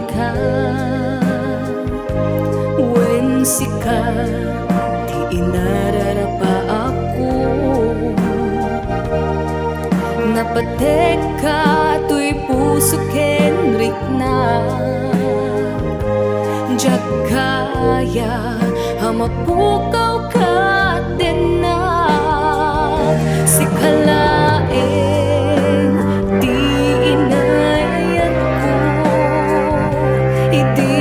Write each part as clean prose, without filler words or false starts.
ka. When sika di inararapa ako, napatek ka tuy puso kenrik na. Jak kaya hamapukaw ka din na. Sikalaeng di inayat ko, idi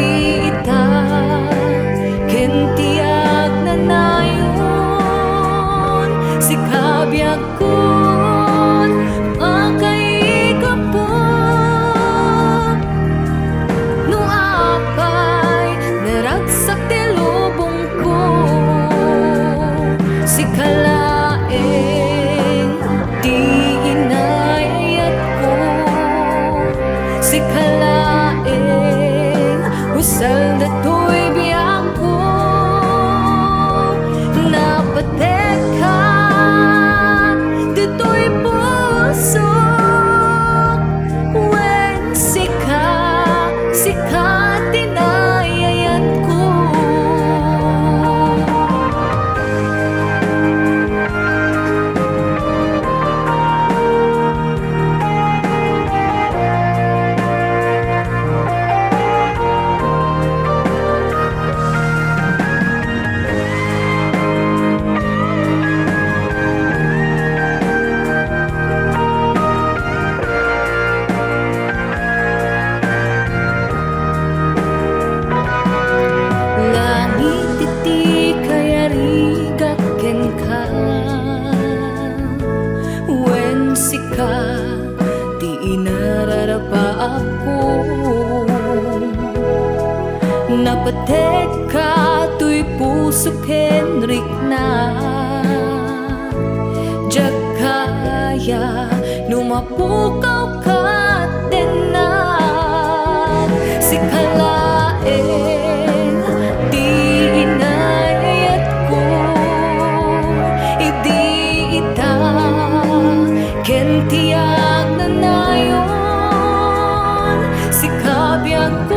ita kentiag na nayon. Sikabiyag ko makay ka po, no apay naragsak ti lubong ko. Sikalaeng di inayat ko, sikalaeng usal na to'y biyag ko. Napatek ka dito'y puso, when sika tinayayat ko. Sika di inararapa ako, napatek ka tuy puso kenrik na. Jak kaya lumapukaw ka din na. Sikalaeng di inayat ko, idi ita kentiag na nayon. Sikabiyag ko